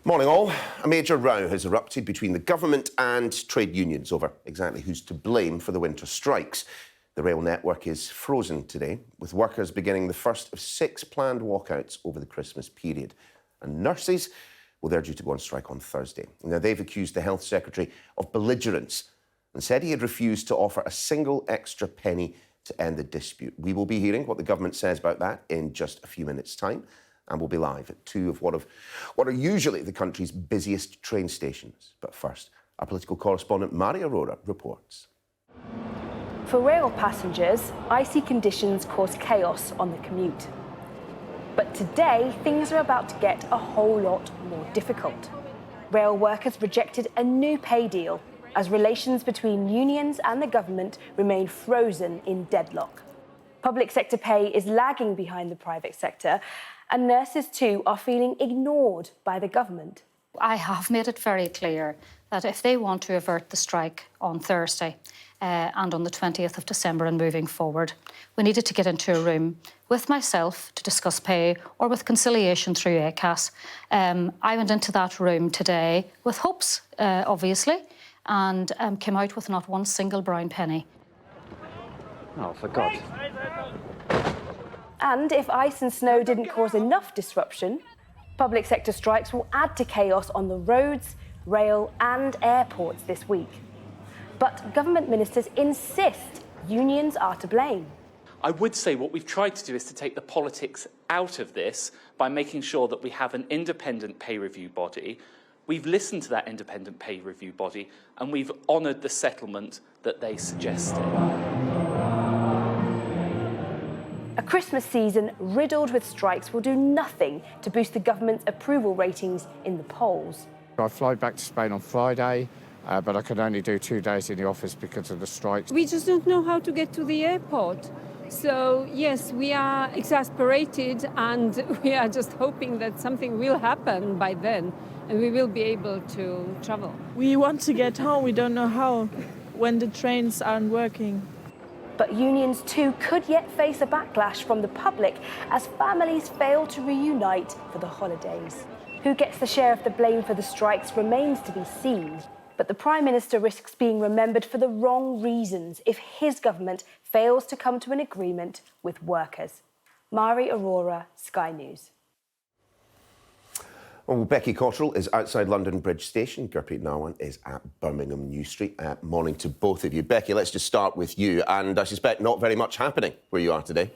Morning all. A major row has erupted between the government and trade unions over exactly who's to blame for the winter strikes. The rail network is frozen today, with workers beginning the first of 6 planned walkouts over the Christmas period. And nurses, well, they're due to go on strike on Thursday. Now, they've accused the Health Secretary of belligerence and said he had refused to offer a single extra penny to end the dispute. We will be hearing what the government says about that in just a few minutes' time. And we'll be live at 2 of what are usually the country's busiest train stations. But first, our political correspondent Mary Aurora reports. For rail passengers, icy conditions cause chaos on the commute. But today, things are about to get a whole lot more difficult. Rail workers rejected a new pay deal as relations between unions and the government remain frozen in deadlock. Public sector pay is lagging behind the private sector, and nurses too are feeling ignored by the government. I have made it very clear that if they want to avert the strike on Thursday and on the 20th of December and moving forward, we needed to get into a room with myself to discuss pay or with conciliation through ACAS. I went into that room today with hopes, obviously, and came out with not one single brown penny. Oh, for God. And if ice and snow didn't cause enough disruption, public sector strikes will add to chaos on the roads, rail and airports this week. But government ministers insist unions are to blame. I would say what we've tried to do is to take the politics out of this by making sure that we have an independent pay review body. We've listened to that independent pay review body and we've honoured the settlement that they suggested. A Christmas season riddled with strikes will do nothing to boost the government's approval ratings in the polls. I fly back to Spain on Friday, but I can only do 2 days in the office because of the strikes. We just don't know how to get to the airport. So, yes, we are exasperated and we are just hoping that something will happen by then and we will be able to travel. We want to get home, we don't know how, when the trains aren't working. But unions too could yet face a backlash from the public as families fail to reunite for the holidays. Who gets the share of the blame for the strikes remains to be seen. But the Prime Minister risks being remembered for the wrong reasons if his government fails to come to an agreement with workers. Mary Aurora, Sky News. Well, Becky Cottrell is outside London Bridge Station. Gurpreet Narwan is at Birmingham New Street. Morning to both of you. Becky, let's just start with you. And I suspect not very much happening where you are today.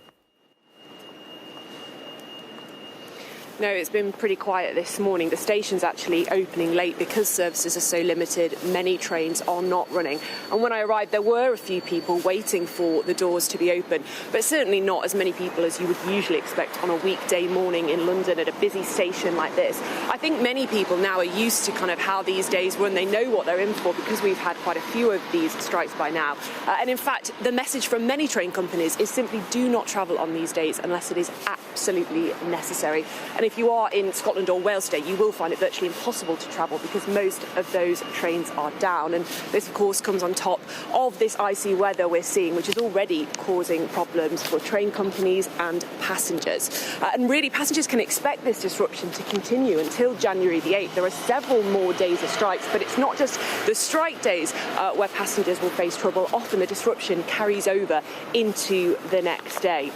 No, it's been pretty quiet this morning. The station's actually opening late because services are so limited. Many trains are not running. And when I arrived, there were a few people waiting for the doors to be open, but certainly not as many people as you would usually expect on a weekday morning in London at a busy station like this. I think many people now are used to kind of how these days run. They know what they're in for because we've had quite a few of these strikes by now. And in fact, the message from many train companies is simply do not travel on these days unless it is absolutely necessary. And if you are in Scotland or Wales today, you will find it virtually impossible to travel because most of those trains are down. And this, of course, comes on top of this icy weather we're seeing, which is already causing problems for train companies and passengers. And really, passengers can expect this disruption to continue until January the 8th. There are several more days of strikes, but it's not just the strike days where passengers will face trouble. Often the disruption carries over into the next day.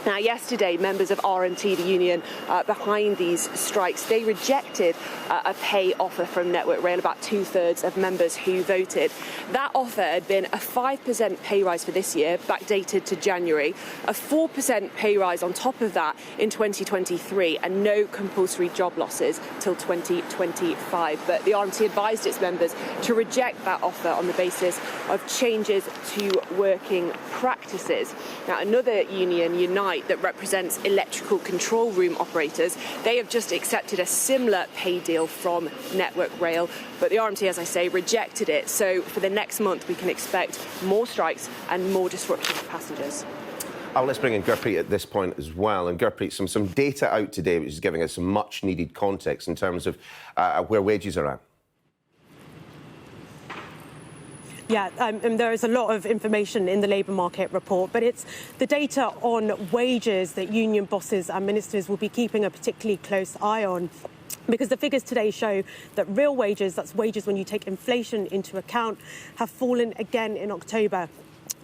Now, yesterday, members of RMT, the union behind these strikes, they rejected a pay offer from Network Rail, about 2/3 of members who voted. That offer had been a 5% pay rise for this year, backdated to January, a 4% pay rise on top of that in 2023, and no compulsory job losses till 2025. But the RMT advised its members to reject that offer on the basis of changes to working practices. Now, another union, Unite, that represents electrical control room operators, they have just accepted a similar pay deal from Network Rail, but the RMT, as I say, rejected it. So for the next month, we can expect more strikes and more disruption for passengers. Oh, let's bring in Gurpreet at this point as well. And Gurpreet, some data out today which is giving us some much-needed context in terms of where wages are at. Yeah, and there is a lot of information in the labour market report, but it's the data on wages that union bosses and ministers will be keeping a particularly close eye on. Because the figures today show that real wages, that's wages when you take inflation into account, have fallen again in October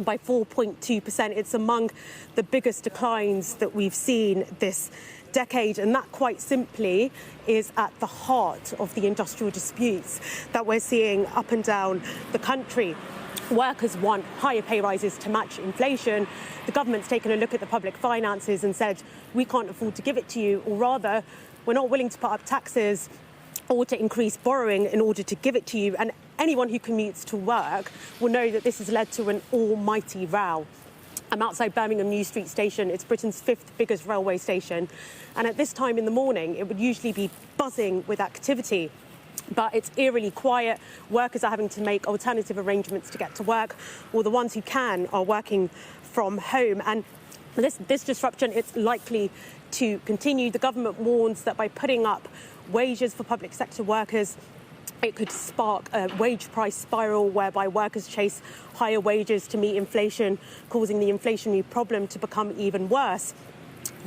by 4.2%. It's among the biggest declines that we've seen this decade, and that quite simply is at the heart of the industrial disputes that we're seeing up and down the country. Workers want higher pay rises to match inflation. The government's taken a look at the public finances and said, we can't afford to give it to you, or rather, we're not willing to put up taxes or to increase borrowing in order to give it to you. And anyone who commutes to work will know that this has led to an almighty row. I'm outside Birmingham New Street Station. It's Britain's 5th biggest railway station. And at this time in the morning, it would usually be buzzing with activity. But it's eerily quiet. Workers are having to make alternative arrangements to get to work, or the ones who can are working from home. And this disruption, it's likely to continue. The government warns that by putting up wages for public sector workers, it could spark a wage price spiral whereby workers chase higher wages to meet inflation, causing the inflationary problem to become even worse.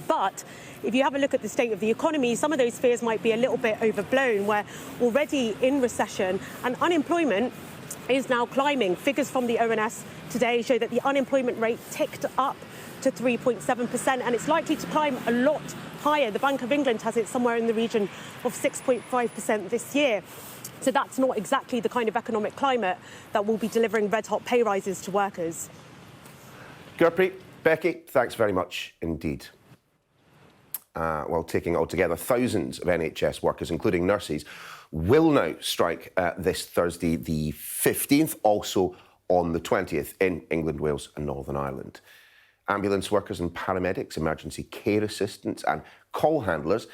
But if you have a look at the state of the economy, some of those fears might be a little bit overblown. We're already in recession and unemployment is now climbing. Figures from the ONS today show that the unemployment rate ticked up to 3.7%, and it's likely to climb a lot higher. The Bank of England has it somewhere in the region of 6.5% this year. So that's not exactly the kind of economic climate that will be delivering red-hot pay rises to workers. Gurpreet, Becky, thanks very much indeed. Well, taking it all together, thousands of NHS workers, including nurses, will now strike this Thursday, the 15th, also on the 20th in England, Wales and Northern Ireland. Ambulance workers and paramedics, emergency care assistants and call handlers,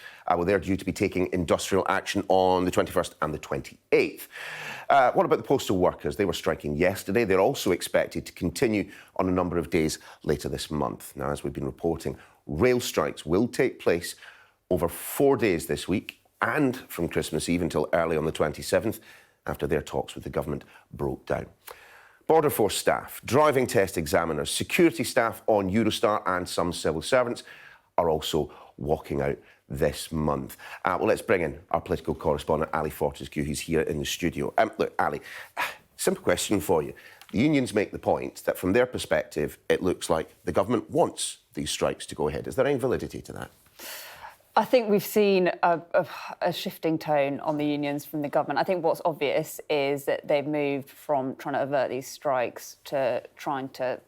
they're due to be taking industrial action on the 21st and the 28th. What about the postal workers? They were striking yesterday. They're also expected to continue on a number of days later this month. Now, as we've been reporting, rail strikes will take place over 4 days this week and from Christmas Eve until early on the 27th, after their talks with the government broke down. Border Force staff, driving test examiners, security staff on Eurostar and some civil servants are also walking out this month. Well, let's bring in our political correspondent, Ali Fortescue, who's here in the studio. Look, Ali, simple question for you. The unions make the point that from their perspective, it looks like the government wants these strikes to go ahead. Is there any validity to that? I think we've seen a shifting tone on the unions from the government. I think what's obvious is that they've moved from trying to avert these strikes to trying to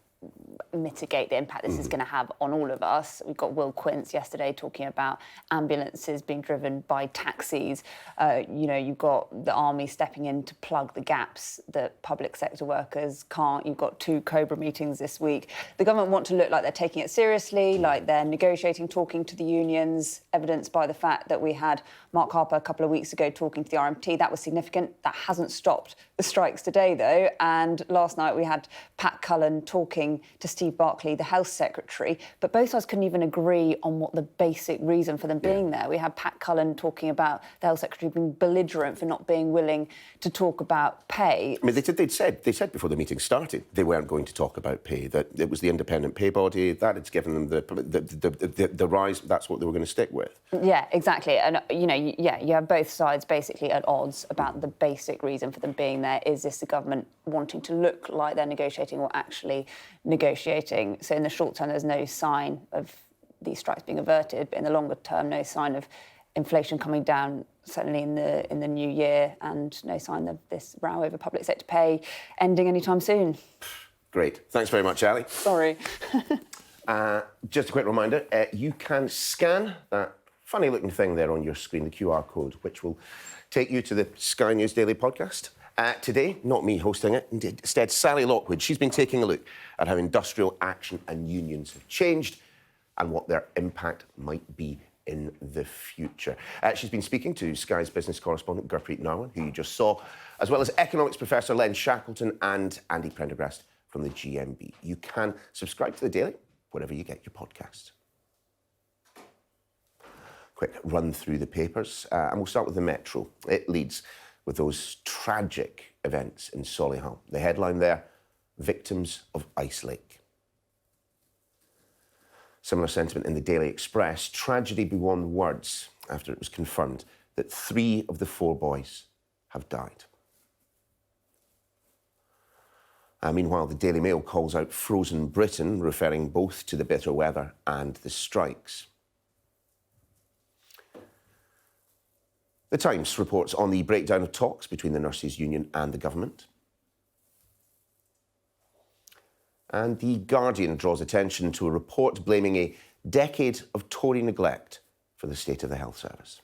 mitigate the impact this is going to have on all of us. We've got Will Quince yesterday talking about ambulances being driven by taxis. You've got the army stepping in to plug the gaps that public sector workers can't. You've got 2 COBRA meetings this week. The government want to look like they're taking it seriously, like they're negotiating, talking to the unions, evidenced by the fact that we had Mark Harper a couple of weeks ago talking to the RMT. That was significant. That hasn't stopped the strikes today, though. And last night we had Pat Cullen talking to Steve Barclay, the Health Secretary, but both sides couldn't even agree on what the basic reason for them being there. We had Pat Cullen talking about the Health Secretary being belligerent for not being willing to talk about pay. I mean, they said before the meeting started they weren't going to talk about pay, that it was the independent pay body that had given them the rise. That's what they were going to stick with. Yeah, exactly. And, you have both sides basically at odds about the basic reason for them being there. Is this the government wanting to look like they're negotiating or actually negotiating? So in the short term, there's no sign of these strikes being averted, but in the longer term, no sign of inflation coming down, certainly in the new year, and no sign of this row over public sector pay ending anytime soon. Great. Thanks very much, Ali. Sorry. Just a quick reminder, you can scan that funny-looking thing there on your screen, the QR code, which will take you to the Sky News Daily podcast. Today, not me hosting it, instead Sally Lockwood. She's been taking a look at how industrial action and unions have changed and what their impact might be in the future. She's been speaking to Sky's business correspondent, Gurpreet Niall, who you just saw, as well as economics professor Len Shackleton and Andy Prendergast from the GMB. You can subscribe to The Daily wherever you get your podcasts. Quick run through the papers, and we'll start with the Metro. It leads with those tragic events in Solihull. The headline there, victims of Ice Lake. Similar sentiment in the Daily Express. Tragedy beyond words after it was confirmed that 3 of the 4 boys have died. Meanwhile, the Daily Mail calls out frozen Britain, referring both to the bitter weather and the strikes. The Times reports on the breakdown of talks between the nurses' union and the government. And The Guardian draws attention to a report blaming a decade of Tory neglect for the state of the health service.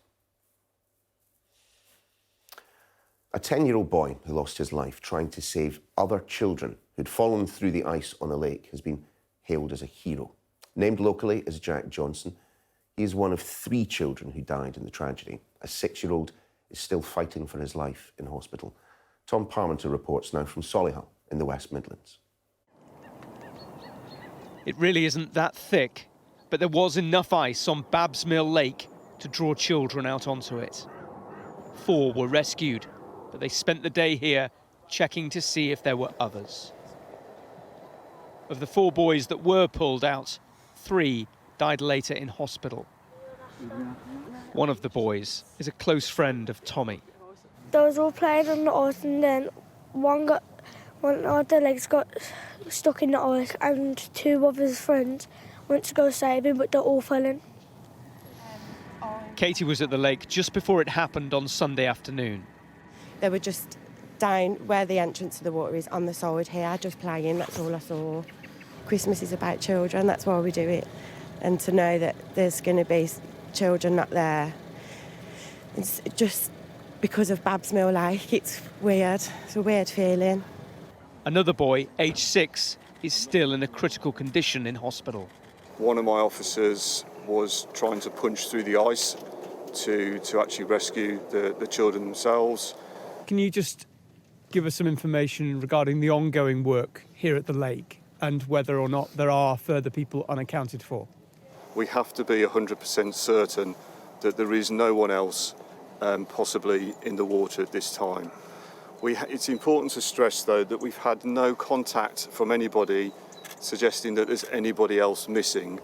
A 10-year-old boy who lost his life trying to save other children who'd fallen through the ice on a lake has been hailed as a hero. Named locally as Jack Johnson, he is one of 3 children who died in the tragedy. A 6-year-old is still fighting for his life in hospital. Tom Parmenter reports now from Solihull in the West Midlands. It really isn't that thick, but there was enough ice on Babs Mill Lake to draw children out onto it. 4 were rescued, but they spent the day here checking to see if there were others. Of the 4 boys that were pulled out, 3 died later in hospital. One of the boys is a close friend of Tommy. Those all playing on the ice, and then one of the legs got stuck in the ice, and 2 of his friends went to go save him, but they all fell in. Katie was at the lake just before it happened on Sunday afternoon. They were just down where the entrance to the water is, on the side here, just playing. That's all I saw. Christmas is about children, that's why we do it. And to know that there's going to be children not there, it's just because of Babs Mill Lake, it's weird. It's a weird feeling. Another boy, aged 6, is still in a critical condition in hospital. One of my officers was trying to punch through the ice to actually rescue the children themselves. Can you just give us some information regarding the ongoing work here at the lake and whether or not there are further people unaccounted for? We have to be 100% certain that there is no one else possibly in the water at this time. It's important to stress, though, that we've had no contact from anybody suggesting that there's anybody else missing.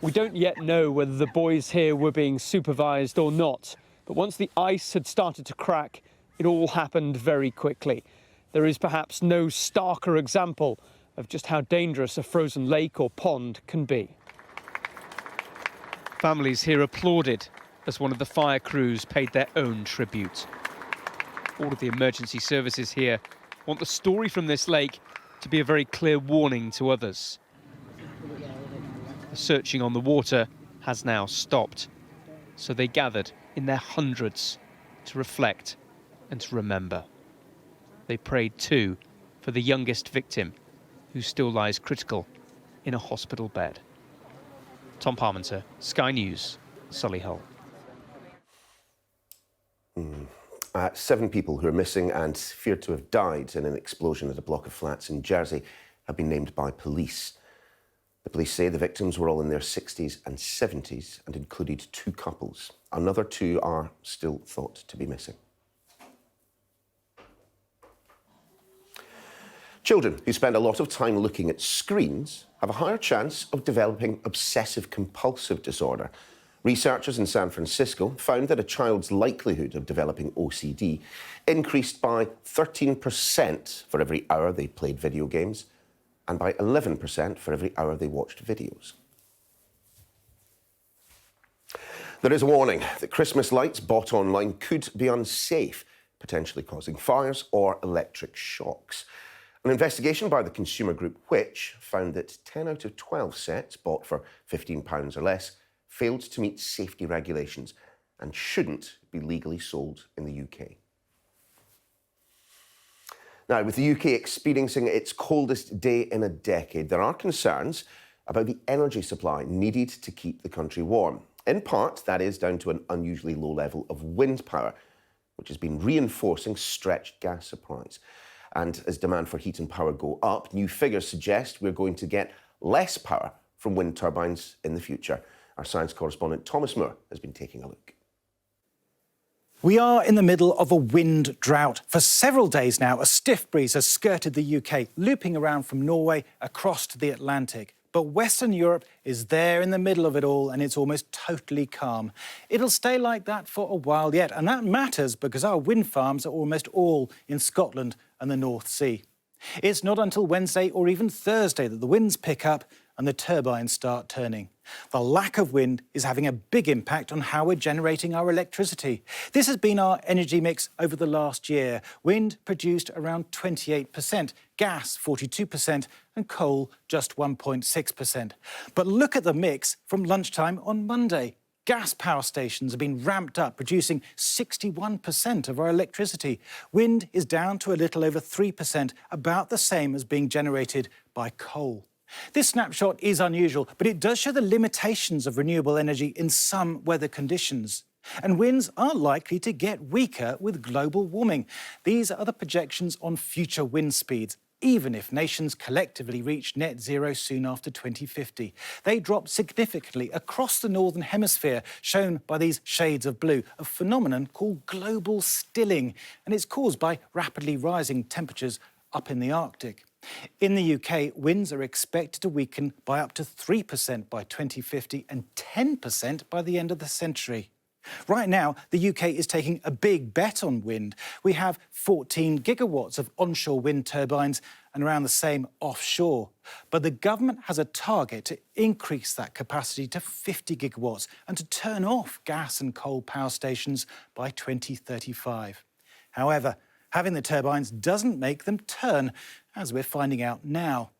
We don't yet know whether the boys here were being supervised or not, but once the ice had started to crack, it all happened very quickly. There is perhaps no starker example of just how dangerous a frozen lake or pond can be. Families here applauded as one of the fire crews paid their own tribute. All of the emergency services here want the story from this lake to be a very clear warning to others. The searching on the water has now stopped, so they gathered in their hundreds to reflect and to remember. They prayed too for the youngest victim, who still lies critical in a hospital bed. Tom Parmenter, Sky News, Solihull. 7 people who are missing and feared to have died in an explosion at a block of flats in Jersey have been named by police. The police say the victims were all in their 60s and 70s and included 2 couples. Another 2 are still thought to be missing. Children who spend a lot of time looking at screens have a higher chance of developing obsessive-compulsive disorder. Researchers in San Francisco found that a child's likelihood of developing OCD increased by 13% for every hour they played video games and by 11% for every hour they watched videos. There is a warning that Christmas lights bought online could be unsafe, potentially causing fires or electric shocks. An investigation by the consumer group Which found that 10 out of 12 sets bought for £15 or less failed to meet safety regulations and shouldn't be legally sold in the UK. Now, with the UK experiencing its coldest day in a decade, there are concerns about the energy supply needed to keep the country warm. In part, that is down to an unusually low level of wind power, which has been reinforcing stretched gas supplies. And as demand for heat and power go up, new figures suggest we're going to get less power from wind turbines in the future. Our science correspondent Thomas Moore has been taking a look. We are in the middle of a wind drought. For several days now, a stiff breeze has skirted the UK, looping around from Norway across to the Atlantic. But Western Europe is there in the middle of it all, and it's almost totally calm. It'll stay like that for a while yet, and that matters because our wind farms are almost all in Scotland and the North Sea. It's not until Wednesday or even Thursday that the winds pick up and the turbines start turning. The lack of wind is having a big impact on how we're generating our electricity. This has been our energy mix over the last year. Wind produced around 28%, gas 42%, and coal just 1.6%. But look at the mix from lunchtime on Monday. Gas power stations have been ramped up, producing 61% of our electricity. Wind is down to a little over 3%, about the same as being generated by coal. This snapshot is unusual, but it does show the limitations of renewable energy in some weather conditions. And winds are likely to get weaker with global warming. These are the projections on future wind speeds, even if nations collectively reach net zero soon after 2050. They drop significantly across the Northern Hemisphere, shown by these shades of blue, a phenomenon called global stilling, and it's caused by rapidly rising temperatures up in the Arctic. In the UK, winds are expected to weaken by up to 3% by 2050 and 10% by the end of the century. Right now, the UK is taking a big bet on wind. We have 14 gigawatts of onshore wind turbines and around the same offshore. But the government has a target to increase that capacity to 50 gigawatts and to turn off gas and coal power stations by 2035. However, having the turbines doesn't make them turn, as we're finding out now.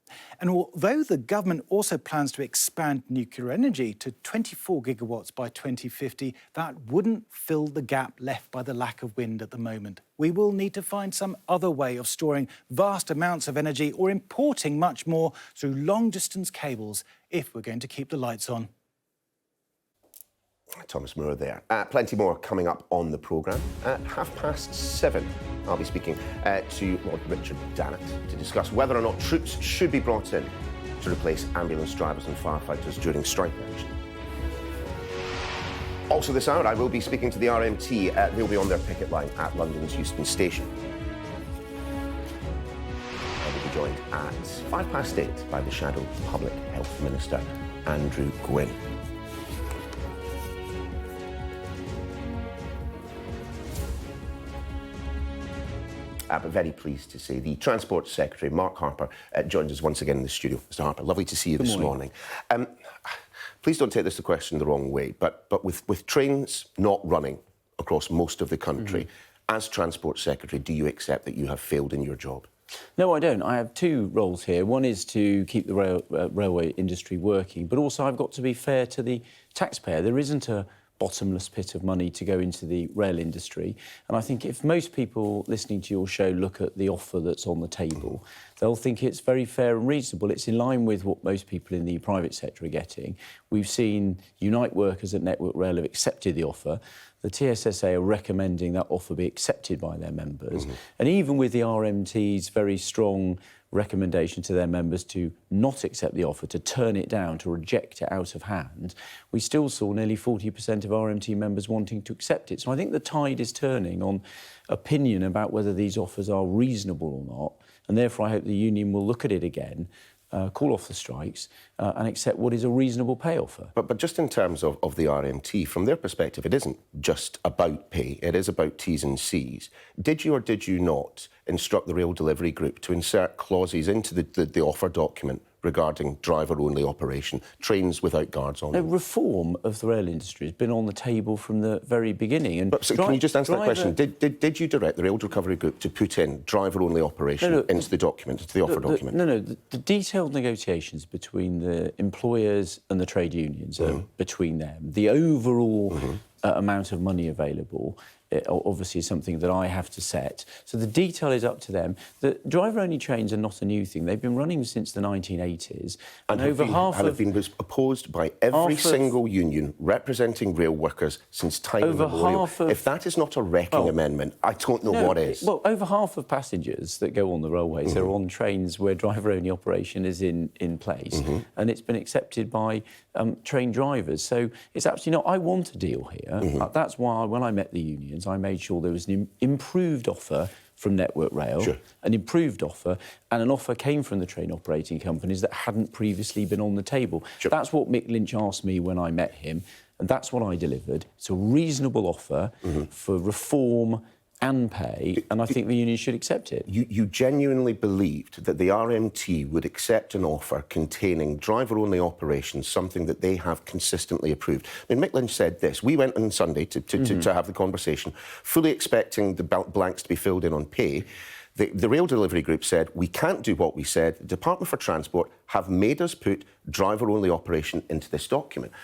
And although the government also plans to expand nuclear energy to 24 gigawatts by 2050, that wouldn't fill the gap left by the lack of wind at the moment. We will need to find some other way of storing vast amounts of energy or importing much more through long-distance cables if we're going to keep the lights on. Thomas Moore there. Plenty more coming up on the programme. At 7:30, I'll be speaking to Lord Richard Dannett to discuss whether or not troops should be brought in to replace ambulance drivers and firefighters during strike action. Also this hour, I will be speaking to the RMT. They'll be on their picket line at London's Euston Station. I will be joined at 8:05 by the Shadow Public Health Minister, Andrew Gwynn. But very pleased to say the Transport Secretary, Mark Harper, joins us once again in the studio. Mr Harper, lovely to see you this morning. Please don't take this question the wrong way, but with trains not running across most of the country, as Transport Secretary, do you accept that you have failed in your job? No, I don't. I have two roles here. One is to keep the railway industry working, but also I've got to be fair to the taxpayer. There isn't a bottomless pit of money to go into the rail industry. And I think if most people listening to your show look at the offer that's on the table, they'll think it's very fair and reasonable. It's in line with what most people in the private sector are getting. We've seen Unite workers at Network Rail have accepted the offer. The TSSA are recommending that offer be accepted by their members. And even with the RMT's very strong recommendation to their members to not accept the offer, to turn it down, to reject it out of hand, we still saw nearly 40% of RMT members wanting to accept it. So I think the tide is turning on opinion about whether these offers are reasonable or not, and therefore I hope the union will look at it again, call off the strikes and accept what is a reasonable pay offer. But just in terms of the RMT, from their perspective, it isn't just about pay, it is about T's and C's. Did you or did you not instruct the Rail Delivery Group to insert clauses into the offer document regarding driver-only operation, trains without guards on them? No, reform of the rail industry has been on the table from the very beginning. And so can you just answer that question? Did you direct the Rail Recovery Group to put in driver-only operation into the document, into the offer document? The detailed negotiations between the employers and the trade unions are between them. The overall amount of money available obviously is something that I have to set. So the detail is up to them. The driver-only trains are not a new thing. They've been running since the 1980s. And over half have been opposed by every single union representing rail workers since time immemorial. If that is not a wrecking amendment, I don't know what is. Well, over half of passengers that go on the railways are on trains where driver-only operation is in place, and it's been accepted by train drivers. So it's actually not... I want a deal here. That's why when I met the unions, I made sure there was an improved offer from Network Rail, Sure. an improved offer, and an offer came from the train operating companies that hadn't previously been on the table. Sure. That's what Mick Lynch asked me when I met him, and that's what I delivered. It's a reasonable offer for reform and pay, and I think the union should accept it. You genuinely believed that the RMT would accept an offer containing driver-only operations, something that they have consistently approved. I mean, Mick Lynch said this. We went on Sunday to have the conversation, fully expecting the blanks to be filled in on pay. The rail delivery group said, we can't do what we said. The Department for Transport have made us put driver-only operation into this document.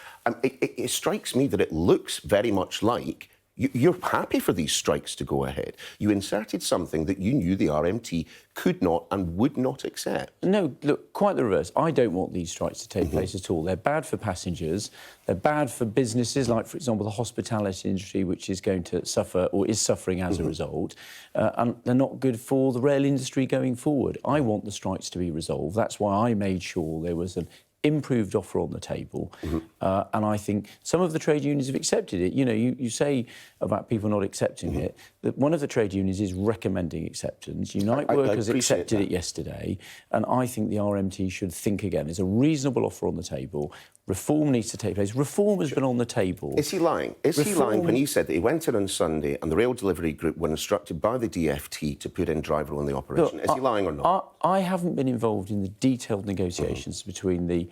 It strikes me that it looks very much like you're happy for these strikes to go ahead. You inserted something that you knew the RMT could not and would not accept. No, look, quite the reverse. I don't want these strikes to take place at all. They're bad for passengers. They're bad for businesses, like, for example, the hospitality industry, which is going to suffer or is suffering as a result. And they're not good for the rail industry going forward. I want the strikes to be resolved. That's why I made sure there was an improved offer on the table, and I think some of the trade unions have accepted it. You know, you say about people not accepting it, that one of the trade unions is recommending acceptance. Unite Workers accepted it yesterday, and I think the RMT should think again. There's a reasonable offer on the table. Reform needs to take place. Reform has been on the table. Is he lying? Is he lying when he said that he went in on Sunday and the rail delivery group were instructed by the DfT to put in driver-only operation? Look, is he lying or not? I haven't been involved in the detailed negotiations between the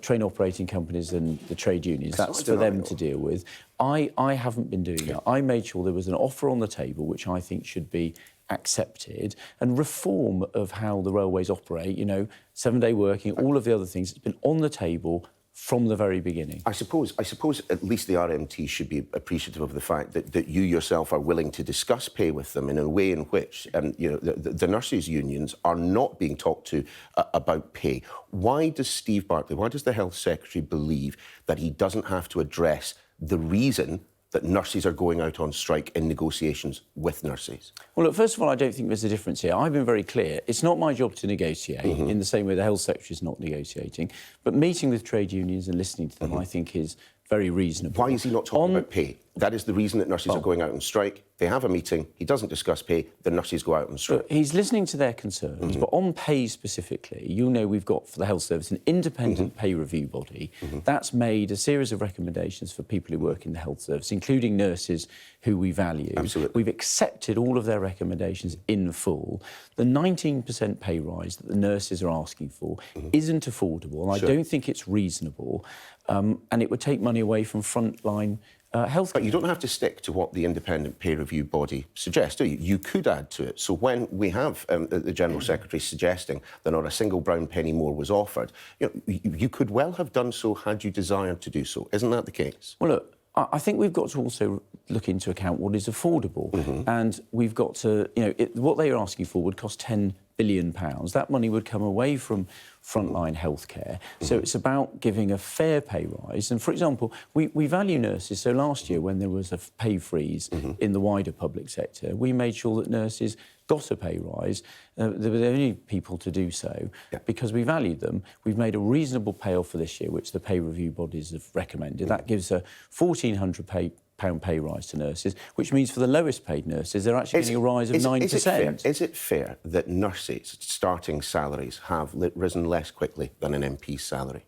train operating companies and the trade unions. That's for them to deal with. I haven't been doing that. I made sure there was an offer on the table which I think should be accepted, and reform of how the railways operate, you know, 7-day working, all of the other things, it's been on the table from the very beginning. I suppose at least the RMT should be appreciative of the fact that you yourself are willing to discuss pay with them in a way in which you know, the nurses' unions are not being talked to about pay. Why does Steve Barclay, why does the Health Secretary believe that he doesn't have to address the reason that nurses are going out on strike in negotiations with nurses? Well, look, first of all, I don't think there's a difference here. I've been very clear. It's not my job to negotiate in the same way the Health Secretary is not negotiating. But meeting with trade unions and listening to them, I think, is very reasonable. Why is he not talking about pay? That is the reason that nurses are going out on strike. They have a meeting. He doesn't discuss pay. The nurses go out on strike. Look, he's listening to their concerns, but on pay specifically, you know, we've got for the health service an independent pay review body that's made a series of recommendations for people who work in the health service, including nurses who we value. Absolutely. We've accepted all of their recommendations in full. The 19% pay rise that the nurses are asking for isn't affordable, and I don't think it's reasonable, and it would take money away from frontline health. But you don't have to stick to what the independent pay review body suggests, do you? You could add to it. So when we have the General Secretary suggesting that not a single brown penny more was offered, you know, you could well have done so had you desired to do so. Isn't that the case? Well, look, I think we've got to also look into account what is affordable, and we've got to, you know, what they are asking for would cost £10 billion. That money would come away from frontline healthcare. So it's about giving a fair pay rise. And, for example, we value nurses. So last year, when there was a pay freeze in the wider public sector, we made sure that nurses got a pay rise. They were the only people to do so because we valued them. We've made a reasonable payoff for this year, which the pay review bodies have recommended. That gives a £1,400 pay rise to nurses, which means for the lowest paid nurses, they're actually getting a rise of 9%. Is it fair that nurses' starting salaries have risen less quickly than an MP's salary?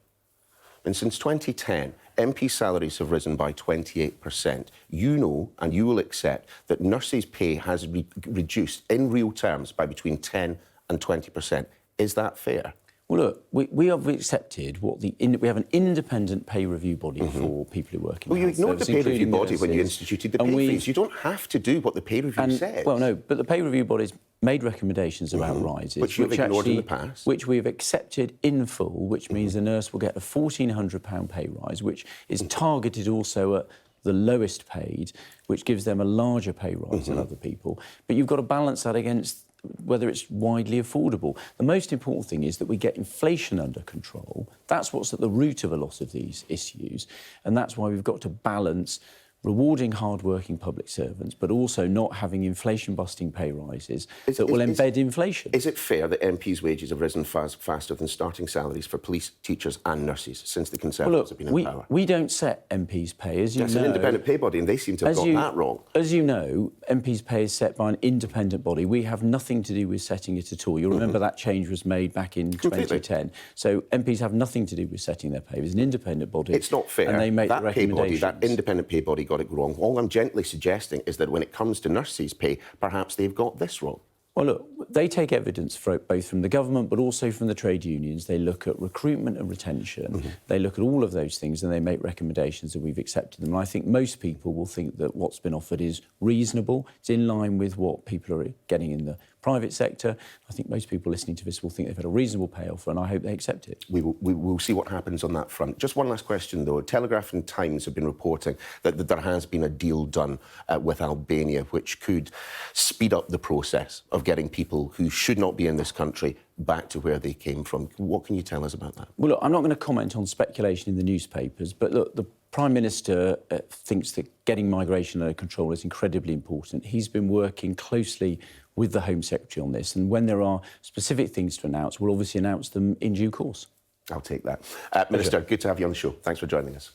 And since 2010, MP salaries have risen by 28%. You know, and you will accept, that nurses' pay has reduced in real terms by between 10 and 20%. Is that fair? Well, look, we have accepted what we have an independent pay review body for people who work in you ignored the pay review body when you instituted the pay freeze. You don't have to do what the pay review says. Well, no, but the pay review body's made recommendations about rises, which you've ignored in the past, which we've accepted in full, which means the nurse will get a £1,400 pay rise, which is targeted also at the lowest paid, which gives them a larger pay rise than other people. But you've got to balance that against whether it's widely affordable. The most important thing is that we get inflation under control. That's what's at the root of a lot of these issues, and that's why we've got to balance rewarding hard-working public servants, but also not having inflation-busting pay rises that will embed inflation. Is it fair that MPs' wages have risen faster than starting salaries for police, teachers and nurses since the Conservatives have been in power? We don't set MPs' pay, as you know. That's an independent pay body, and they seem to have got that wrong. As you know, MPs' pay is set by an independent body. We have nothing to do with setting it at all. You'll remember that change was made back in 2010. So MPs have nothing to do with setting their pay. It's an independent body. It's not fair. And they make the recommendations. That independent pay body got it wrong. All I'm gently suggesting is that when it comes to nurses' pay, perhaps they've got this wrong. Well, look, they take evidence both from the government but also from the trade unions. They look at recruitment and retention. They look at all of those things and they make recommendations, and we've accepted them. And I think most people will think that what's been offered is reasonable. It's in line with what people are getting in the private sector. I think most people listening to this will think they've had a reasonable pay offer, and I hope they accept it. We will see what happens on that front. Just one last question, though. Telegraph and Times have been reporting that there has been a deal done with Albania which could speed up the process of getting people who should not be in this country back to where they came from. What can you tell us about that? Well, look, I'm not going to comment on speculation in the newspapers, but look, the Prime Minister thinks that getting migration under control is incredibly important. He's been working closely with the Home Secretary on this, and when there are specific things to announce, we'll obviously announce them in due course. I'll take that. Minister, good to have you on the show. Thanks for joining us.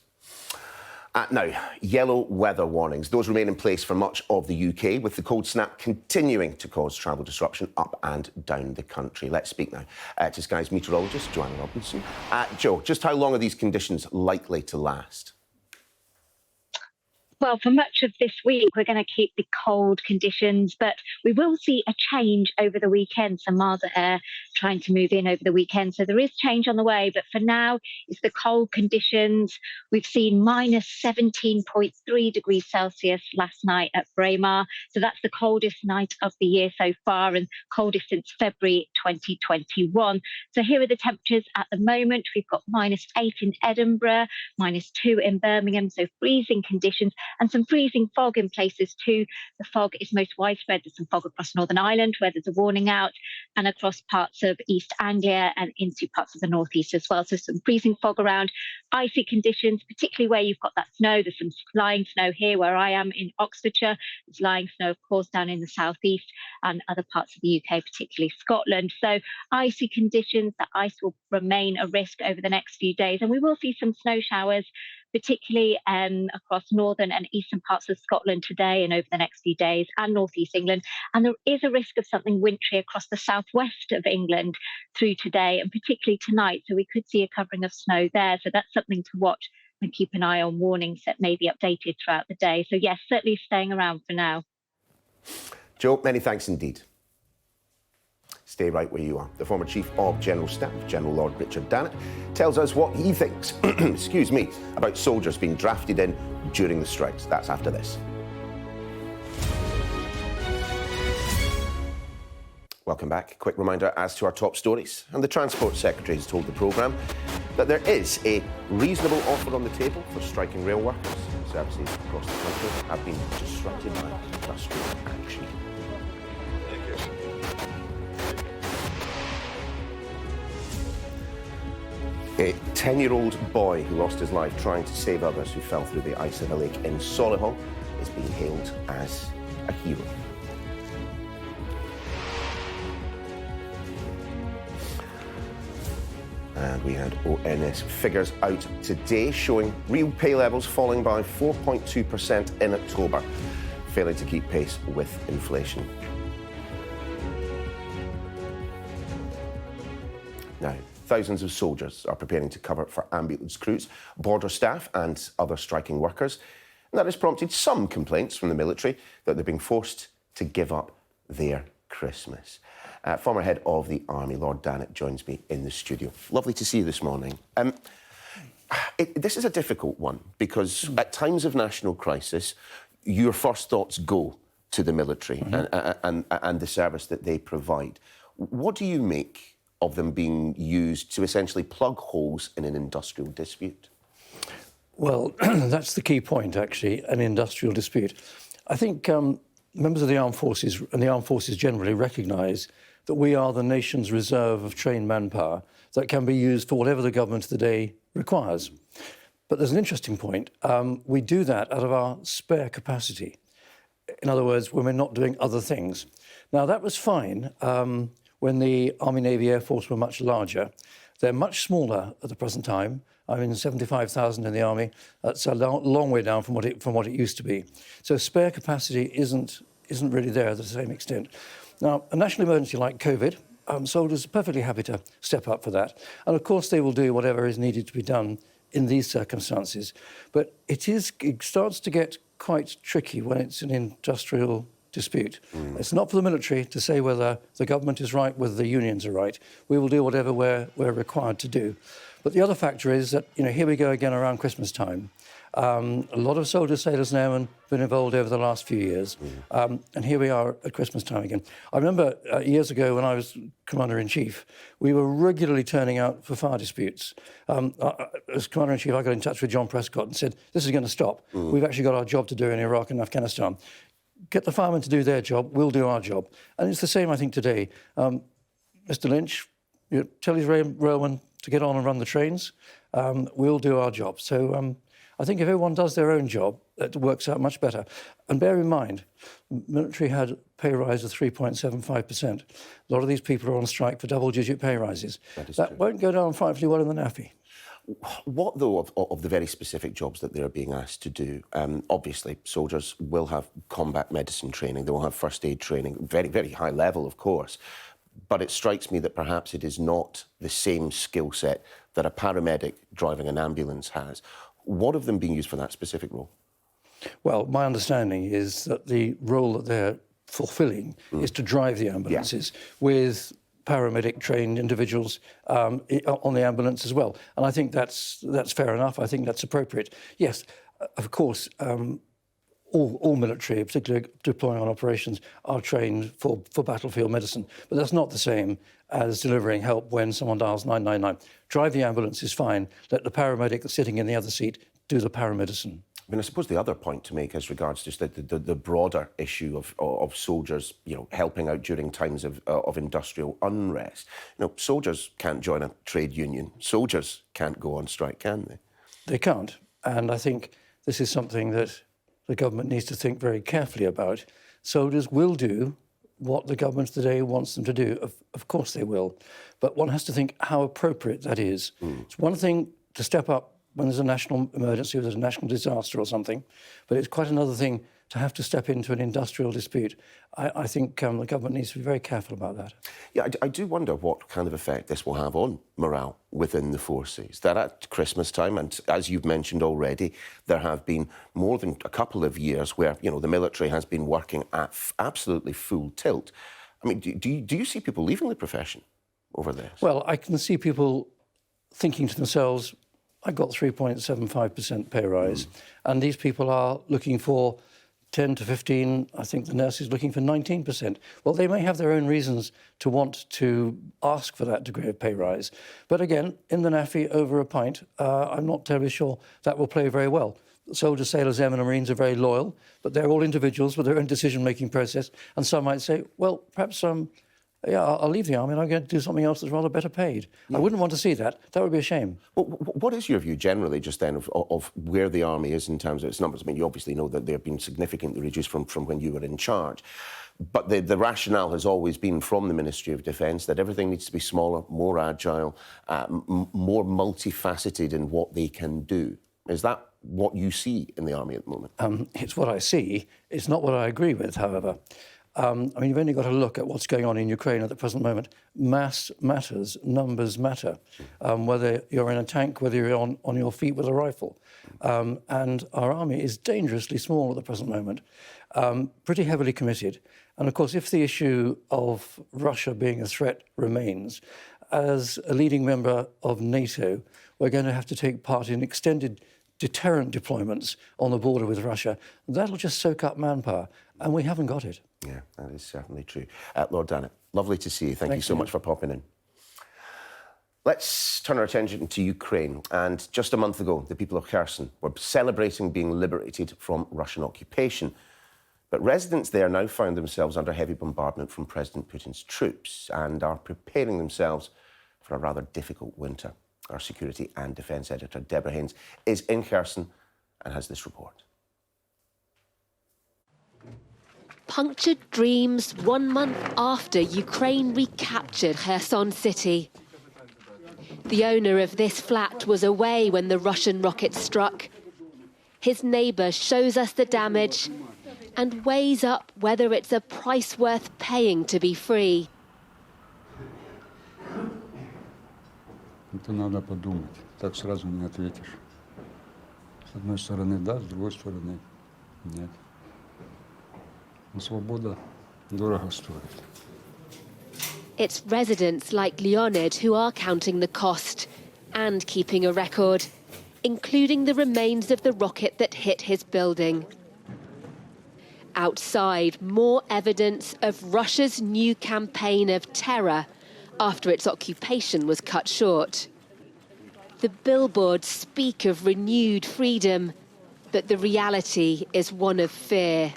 Now, yellow weather warnings. Those remain in place for much of the UK, with the cold snap continuing to cause travel disruption up and down the country. Let's speak now to Sky's meteorologist, Joanna Robinson. Jo, just how long are these conditions likely to last? Well, for much of this week, we're going to keep the cold conditions, but we will see a change over the weekend. Some milder air trying to move in over the weekend. So there is change on the way, but for now, it's the cold conditions. We've seen minus 17.3 degrees Celsius last night at Braemar. So that's the coldest night of the year so far, and coldest since February 2021. So here are the temperatures at the moment. We've got minus 8 in Edinburgh, minus 2 in Birmingham. So freezing conditions. And some freezing fog in places too. The fog is most widespread. There's some fog across Northern Ireland where there's a warning out, and across parts of East Anglia and into parts of the northeast as well. So some freezing fog around, icy conditions, particularly where you've got that snow. There's some lying snow here where I am in Oxfordshire. There's lying snow, of course, down in the southeast and other parts of the UK, particularly Scotland. So icy conditions. That ice will remain a risk over the next few days, and we will see some snow showers, particularly across northern and eastern parts of Scotland today and over the next few days, and northeast England. And there is a risk of something wintry across the southwest of England through today and particularly tonight. So we could see a covering of snow there. So that's something to watch and keep an eye on. Warnings that may be updated throughout the day. So yes, certainly staying around for now. Jo, many thanks indeed. Stay right where you are. The former Chief of General Staff, General Lord Richard Dannett, tells us what he thinks, excuse me, about soldiers being drafted in during the strikes. That's after this. Welcome back. Quick reminder as to our top stories. And the Transport Secretary has told the programme that there is a reasonable offer on the table for striking rail workers. Services across the country have been disrupted by industrial action. A 10-year-old boy who lost his life trying to save others who fell through the ice of a lake in Solihull is being hailed as a hero. And we had ONS figures out today showing real pay levels falling by 4.2% in October, failing to keep pace with inflation. Now, thousands of soldiers are preparing to cover for ambulance crews, border staff and other striking workers. And that has prompted some complaints from the military that they're being forced to give up their Christmas. Former head of the Army, Lord Dannett, joins me in the studio. Lovely to see you this morning. This is a difficult one because at times of national crisis, your first thoughts go to the military and the service that they provide. What do you make of them being used to essentially plug holes in an industrial dispute? Well, that's the key point, actually, an industrial dispute. I think members of the armed forces and the armed forces generally recognise that we are the nation's reserve of trained manpower that can be used for whatever the government of the day requires. But there's an interesting point. We do that out of our spare capacity. In other words, when we're not doing other things. Now, that was fine when the Army, Navy, Air Force were much larger. They're much smaller at the present time. I mean, 75,000 in the Army. That's a long way down from what it used to be. So spare capacity isn't really there to the same extent. Now, a national emergency like COVID, soldiers are perfectly happy to step up for that. And of course, they will do whatever is needed to be done in these circumstances. But it starts to get quite tricky when it's an industrial dispute. It's not for the military to say whether the government is right, whether the unions are right. We will do whatever we're required to do. But the other factor is that, here we go again around Christmas time. A lot of soldiers, sailors, and airmen have been involved over the last few years. And here we are at Christmas time again. I remember years ago when I was Commander-in-Chief, we were regularly turning out for fire disputes. As Commander-in-Chief, I got in touch with John Prescott and said, this is going to stop. We've actually got our job to do in Iraq and Afghanistan. Get the firemen to do their job, we'll do our job. And it's the same, I think, today. Mr Lynch, tell his railmen to get on and run the trains. We'll do our job. So I think if everyone does their own job, it works out much better. And bear in mind, the military had a pay rise of 3.75%. A lot of these people are on strike for double-digit pay rises. That won't go down frightfully well in the NAFI. What, though, of the very specific jobs that they're being asked to do? Obviously, soldiers will have combat medicine training, they will have first aid training, very, very high level, of course. But it strikes me that perhaps it is not the same skill set that a paramedic driving an ambulance has. What of them being used for that specific role? Well, my understanding is that the role that they're fulfilling is to drive the ambulances with paramedic-trained individuals on the ambulance as well. And I think that's fair enough. I think that's appropriate. Yes, of course, all military, particularly deploying on operations, are trained for battlefield medicine. But that's not the same as delivering help when someone dials 999. Drive the ambulance is fine. Let the paramedic that's sitting in the other seat do the paramedicine. I mean, I suppose the other point to make as regards just the broader issue of soldiers, helping out during times of industrial unrest. Soldiers can't join a trade union. Soldiers can't go on strike, can they? They can't. And I think this is something that the government needs to think very carefully about. Soldiers will do what the government today wants them to do. Of course they will. But one has to think how appropriate that is. It's one thing to step up when there's a national emergency or there's a national disaster or something, but it's quite another thing to have to step into an industrial dispute. I think the government needs to be very careful about that. Yeah, I do wonder what kind of effect this will have on morale within the forces. That at Christmas time, and as you've mentioned already, there have been more than a couple of years where, the military has been working at absolutely full tilt. I mean, do you see people leaving the profession over this? Well, I can see people thinking to themselves, I got 3.75% pay rise, and these people are looking for 10 to 15, I think the nurse is looking for 19%. Well, they may have their own reasons to want to ask for that degree of pay rise. But again, in the NAFI, over a pint, I'm not terribly sure that will play very well. Soldiers, sailors, airmen and Marines are very loyal, but they're all individuals with their own decision-making process. And some might say, well, perhaps I'll leave the Army and I'm going to do something else that's rather better paid. I wouldn't want to see that. That would be a shame. Well, what is your view generally just then of where the Army is in terms of its numbers? I mean, you obviously know that they've been significantly reduced from when you were in charge. But the rationale has always been from the Ministry of Defence that everything needs to be smaller, more agile, more multifaceted in what they can do. Is that what you see in the Army at the moment? It's what I see. It's not what I agree with, however. I mean, you've only got to look at what's going on in Ukraine at the present moment. Mass matters, numbers matter. Whether you're in a tank, whether you're on your feet with a rifle. And our army is dangerously small at the present moment, pretty heavily committed. And of course, if the issue of Russia being a threat remains, as a leading member of NATO, we're going to have to take part in extended deterrent deployments on the border with Russia. That'll just soak up manpower, and we haven't got it. Yeah, that is certainly true. Lord Dannett, lovely to see you. Thank you so much for popping in. Let's turn our attention to Ukraine. And just a month ago, the people of Kherson were celebrating being liberated from Russian occupation. But residents there now found themselves under heavy bombardment from President Putin's troops and are preparing themselves for a rather difficult winter. Our security and defence editor, Deborah Haynes, is in Kherson and has this report. Punctured dreams 1 month after Ukraine recaptured Kherson city. The owner of this flat was away when the Russian rocket struck. His neighbour shows us the damage and weighs up whether it's a price worth paying to be free. Это надо подумать. Так сразу не ответишь. С одной стороны да, с другой стороны нет. Но свобода дорого стоит. It's residents like Leonid who are counting the cost and keeping a record, including the remains of the rocket that hit his building. Outside, more evidence of Russia's new campaign of terror after its occupation was cut short. The billboards speak of renewed freedom, but the reality is one of fear.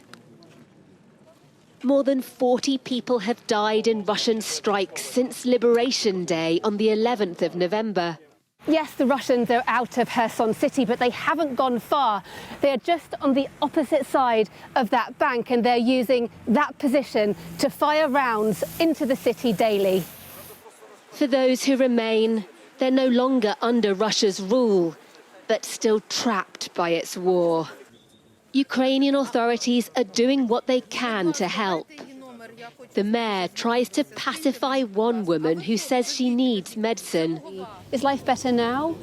More than 40 people have died in Russian strikes since Liberation Day on the 11th of November. Yes, the Russians are out of Kherson city, but they haven't gone far. They are just on the opposite side of that bank, and they're using that position to fire rounds into the city daily. For those who remain, they're no longer under Russia's rule, but still trapped by its war. Ukrainian authorities are doing what they can to help. The mayor tries to pacify one woman who says she needs medicine. Is life better now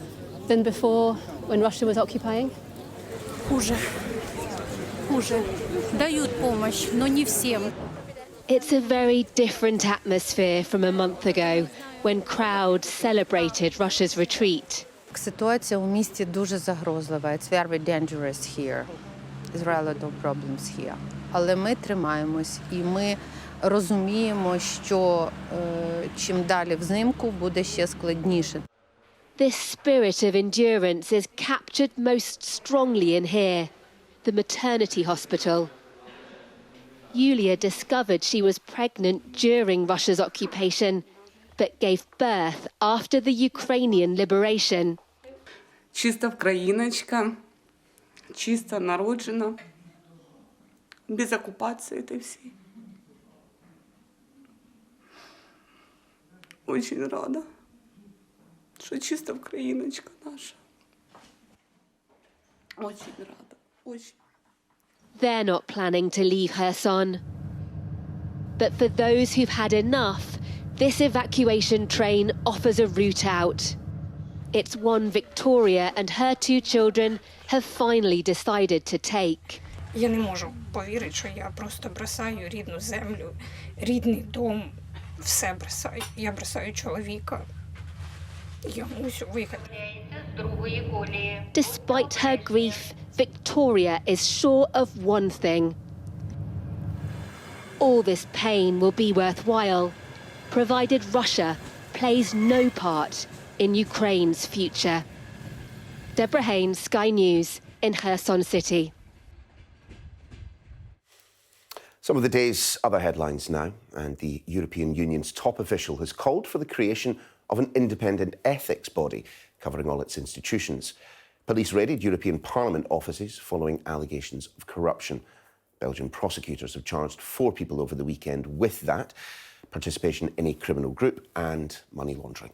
than before when Russia was occupying? Хуже. Дают помощь, но не всем. It's a very different atmosphere from a month ago when crowds celebrated Russia's retreat. Ситуація у місті дуже загрозлива. It's very dangerous here. There are a lot of problems here. Але ми тримаємось і ми розуміємо, що чим далі взимку буде ще складніше. This spirit of endurance is captured most strongly in here, the maternity hospital. Yulia discovered she was pregnant during Russia's occupation, but gave birth after the Ukrainian liberation. Чиста вкраїночка, чисто народжена, без оккупации этой всей. Очень рада, что чисто вкраїночка наша. Очень рада, очень. They're not planning to leave Kherson. But for those who've had enough, this evacuation train offers a route out. It's one Victoria and her 2 children have finally decided to take. Я не можу повірити, що я просто бросаю рідну землю, рідний дом, все бросаю. Я бросаю чоловіка. Я мусю виїхати. Despite her grief, Victoria is sure of one thing. All this pain will be worthwhile, provided Russia plays no part in Ukraine's future. Deborah Haynes, Sky News, in Kherson City. Some of the day's other headlines now, and the European Union's top official has called for the creation of an independent ethics body covering all its institutions. Police raided European Parliament offices following allegations of corruption. Belgian prosecutors have charged 4 people over the weekend with that, participation in a criminal group and money laundering.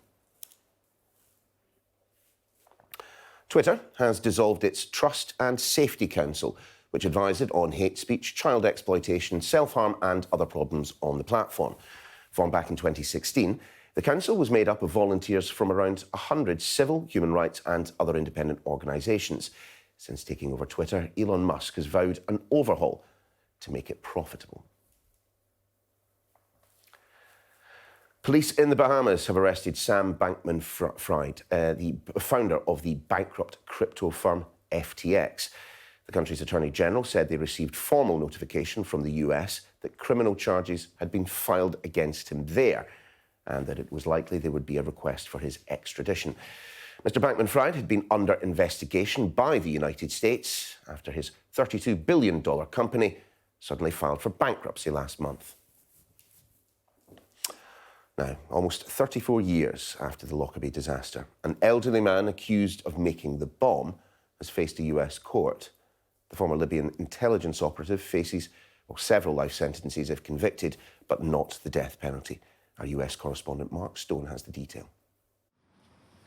Twitter has dissolved its Trust and Safety Council, which advised it on hate speech, child exploitation, self-harm and other problems on the platform. Formed back in 2016, the council was made up of volunteers from around 100 civil, human rights and other independent organisations. Since taking over Twitter, Elon Musk has vowed an overhaul to make it profitable. Police in the Bahamas have arrested Sam Bankman-Fried, the founder of the bankrupt crypto firm FTX. The country's Attorney General said they received formal notification from the US that criminal charges had been filed against him there, and that it was likely there would be a request for his extradition. Mr. Bankman-Fried had been under investigation by the United States after his $32 billion company suddenly filed for bankruptcy last month. Now, almost 34 years after the Lockerbie disaster, an elderly man accused of making the bomb has faced a US court. The former Libyan intelligence operative faces several life sentences if convicted, but not the death penalty. Our US correspondent Mark Stone has the detail.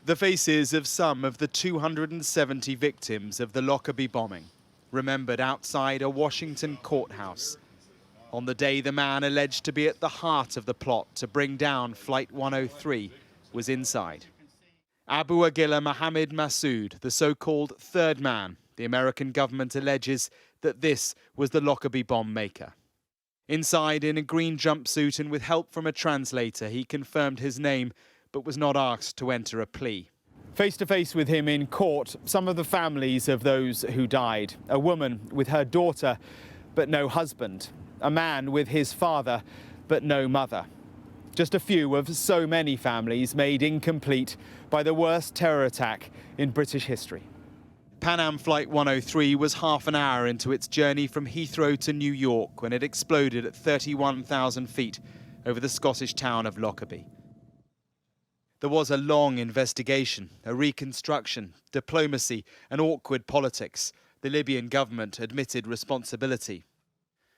The faces of some of the 270 victims of the Lockerbie bombing, remembered outside a Washington courthouse on the day the man alleged to be at the heart of the plot to bring down Flight 103 was inside. Abu Aguila Mohammed Massoud, the so-called third man, the American government alleges that this was the Lockerbie bomb maker. Inside, in a green jumpsuit and with help from a translator, he confirmed his name, but was not asked to enter a plea. Face to face with him in court, some of the families of those who died. A woman with her daughter, but no husband. A man with his father, but no mother. Just a few of so many families made incomplete by the worst terror attack in British history. Pan Am Flight 103 was half an hour into its journey from Heathrow to New York when it exploded at 31,000 feet over the Scottish town of Lockerbie. There was a long investigation, a reconstruction, diplomacy and awkward politics. The Libyan government admitted responsibility.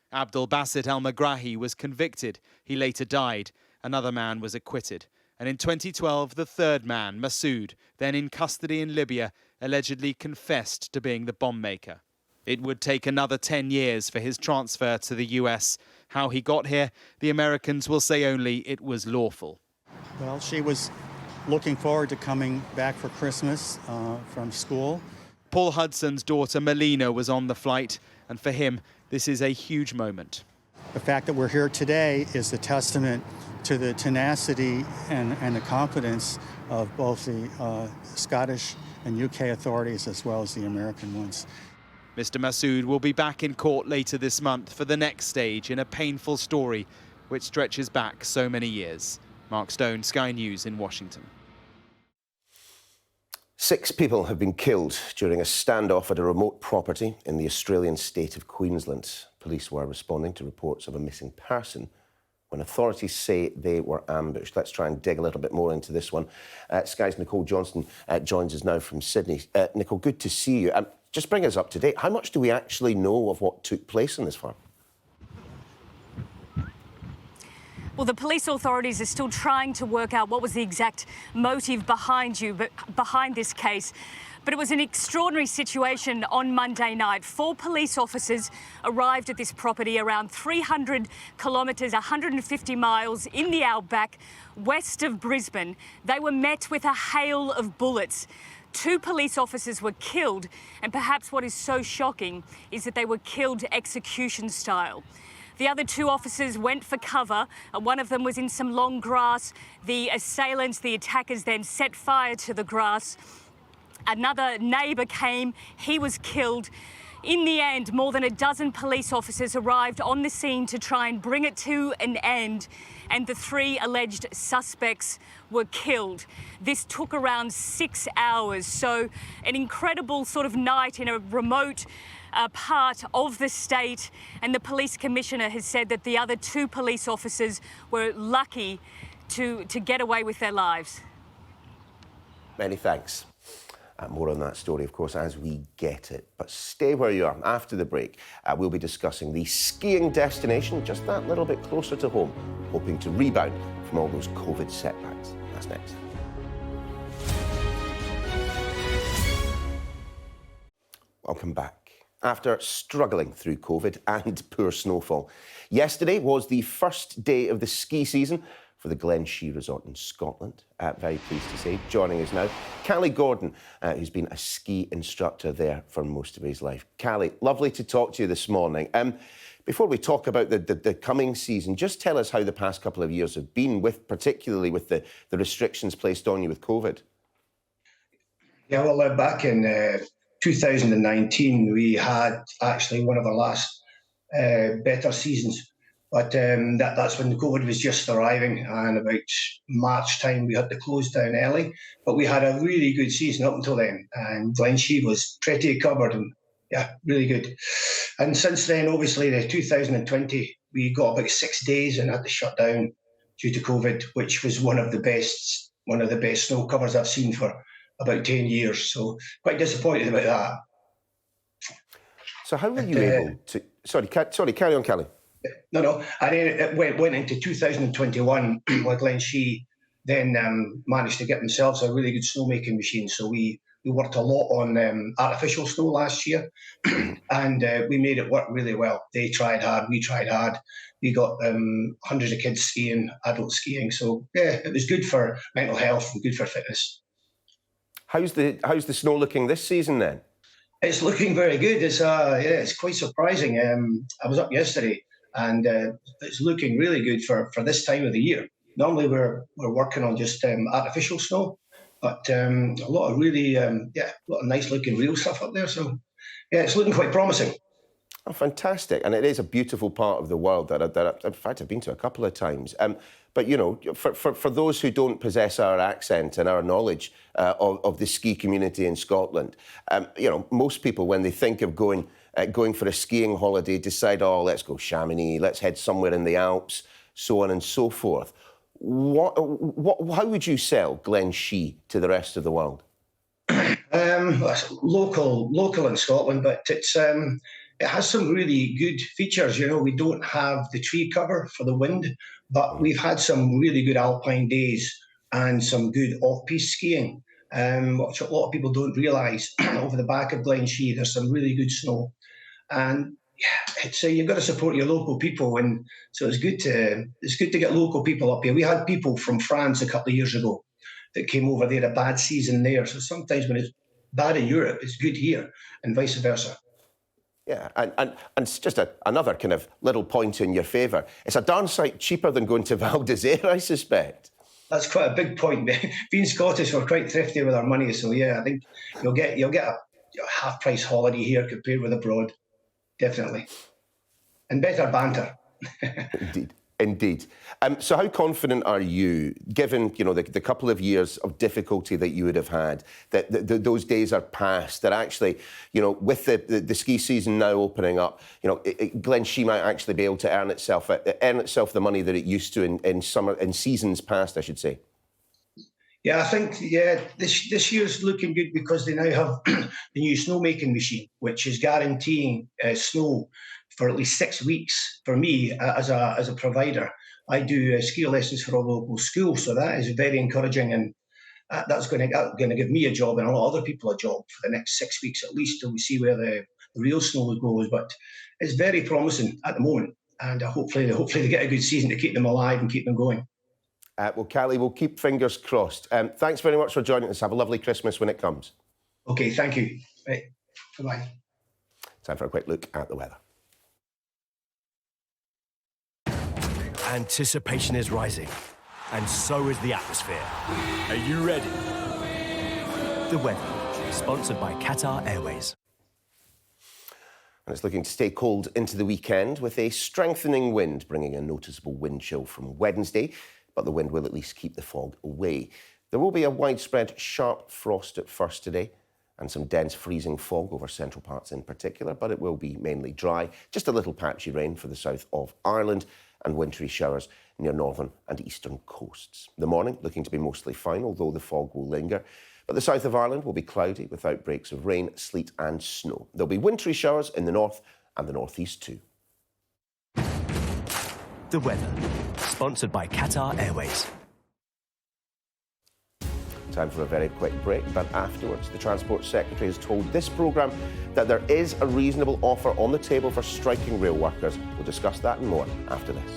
Abdel Basit al-Megrahi was convicted. He later died. Another man was acquitted. And in 2012, the third man, Massoud, then in custody in Libya, allegedly confessed to being the bomb maker. It would take another 10 years for his transfer to the US. How he got here, the Americans will say only it was lawful. Well, she was looking forward to coming back for Christmas from school. Paul Hudson's daughter Melina was on the flight, and for him, this is a huge moment. The fact that we're here today is a testament to the tenacity and the confidence of both the Scottish and UK authorities as well as the American ones. Mr. Massoud will be back in court later this month for the next stage in a painful story which stretches back so many years. Mark Stone, Sky News in Washington. 6 people have been killed during a standoff at a remote property in the Australian state of Queensland. Police were responding to reports of a missing person when authorities say they were ambushed. Let's try and dig a little bit more into this one. Sky's Nicole Johnston joins us now from Sydney. Nicole, good to see you. Just bring us up to date. How much do we actually know of what took place on this farm? Well, the police authorities are still trying to work out what was the exact motive behind this case. But it was an extraordinary situation on Monday night. 4 police officers arrived at this property around 300 kilometres, 150 miles in the outback, west of Brisbane. They were met with a hail of bullets. 2 police officers were killed, and perhaps what is so shocking is that they were killed execution style. The other 2 officers went for cover. One of them was in some long grass. The assailants, the attackers, then set fire to the grass. Another neighbour came. He was killed. In the end, more than a dozen police officers arrived on the scene to try and bring it to an end, and the 3 alleged suspects were killed. This took around 6 hours, so an incredible sort of night in a remote part of the state, and the police commissioner has said that the other 2 police officers were lucky to get away with their lives. Many thanks. More on that story, of course, as we get it. But stay where you are. After the break, we'll be discussing the skiing destination just that little bit closer to home, hoping to rebound from all those COVID setbacks. That's next. Welcome back. After struggling through COVID and poor snowfall, yesterday was the first day of the ski season for the Glen Ski Resort in Scotland. Very pleased to say, joining us now, Callie Gordon, who's been a ski instructor there for most of his life. Callie, lovely to talk to you this morning. Before we talk about the coming season, just tell us how the past couple of years have been, particularly with the restrictions placed on you with COVID. Yeah, well, back in 2019, we had actually one of our last better seasons. But that's when the COVID was just arriving, and about March time we had to close down early. But we had a really good season up until then, and Glen Ski was pretty covered, and yeah, really good. And since then, obviously, the 2020, we got about 6 days and had to shut down. due to COVID, which was one of the best snow covers I've seen for about 10 years. So quite disappointed about that. So how were you able to... Sorry, carry on, Kelly. No. And then it went into 2021 where Glen Shee then managed to get themselves a really good snowmaking machine. So we worked a lot on artificial snow last year, and we made it work really well. They tried hard, we tried hard. We got hundreds of kids skiing, adults skiing. So yeah, it was good for mental health and good for fitness. How's the snow looking this season then? It's looking very good. It's quite surprising. I was up yesterday, and it's looking really good for this time of the year. Normally we're working on just artificial snow, but a lot of really a lot of nice looking real stuff up there. So yeah, it's looking quite promising. Oh, fantastic. And it is a beautiful part of the world that in fact, I've been to a couple of times. But, you know, for those who don't possess our accent and our knowledge of the ski community in Scotland, you know, most people, when they think of going for a skiing holiday, decide, oh, let's go Chamonix, let's head somewhere in the Alps, so on and so forth. How would you sell Glen Shee to the rest of the world? Well, it's local in Scotland, but it has some really good features. You know, we don't have the tree cover for the wind, but we've had some really good alpine days and some good off-piste skiing, which a lot of people don't realise. Over the back of Glen Shee, there's some really good snow. And it's you've got to support your local people, and so it's good to get local people up here. We had people from France a couple of years ago that came over. They had a bad season there, so sometimes when it's bad in Europe, it's good here, and vice versa. Yeah, and it's just another kind of little point in your favour. It's a darn sight cheaper than going to Val d'Isère, I suspect. That's quite a big point. Being Scottish, we're quite thrifty with our money, so yeah, I think you'll get a half-price holiday here compared with abroad. Definitely. And better banter. Indeed. So how confident are you, given, you know, the couple of years of difficulty that you would have had, that those days are past, that actually, you know, with the ski season now opening up, you know, Glen Shee might actually be able to earn itself the money that it used to in seasons past, I should say? Yeah, I think, this year's looking good because they now have the new snowmaking machine, which is guaranteeing snow for at least 6 weeks. For me, as a provider, I do ski lessons for a local school, so that is very encouraging, and that's going to give me a job and a lot of other people a job for the next 6 weeks at least, till we see where the real snow goes. But it's very promising at the moment, and hopefully they get a good season to keep them alive and keep them going. Well, Callie, we'll keep fingers crossed. Thanks very much for joining us. Have a lovely Christmas when it comes. OK, thank you. Right. Bye-bye. Time for a quick look at the weather. Anticipation is rising, and so is the atmosphere. Are you ready? The weather, sponsored by Qatar Airways. And it's looking to stay cold into the weekend, with a strengthening wind bringing a noticeable wind chill from Wednesday, but the wind will at least keep the fog away. There will be a widespread sharp frost at first today, and some dense freezing fog over central parts in particular, but it will be mainly dry. Just a little patchy rain for the south of Ireland, and wintry showers near northern and eastern coasts. The morning looking to be mostly fine, although the fog will linger. But the south of Ireland will be cloudy with outbreaks of rain, sleet and snow. There'll be wintry showers in the north and the northeast too. The weather, sponsored by Qatar Airways. Time for a very quick break, but afterwards, the Transport Secretary has told this programme that there is a reasonable offer on the table for striking rail workers. We'll discuss that and more after this.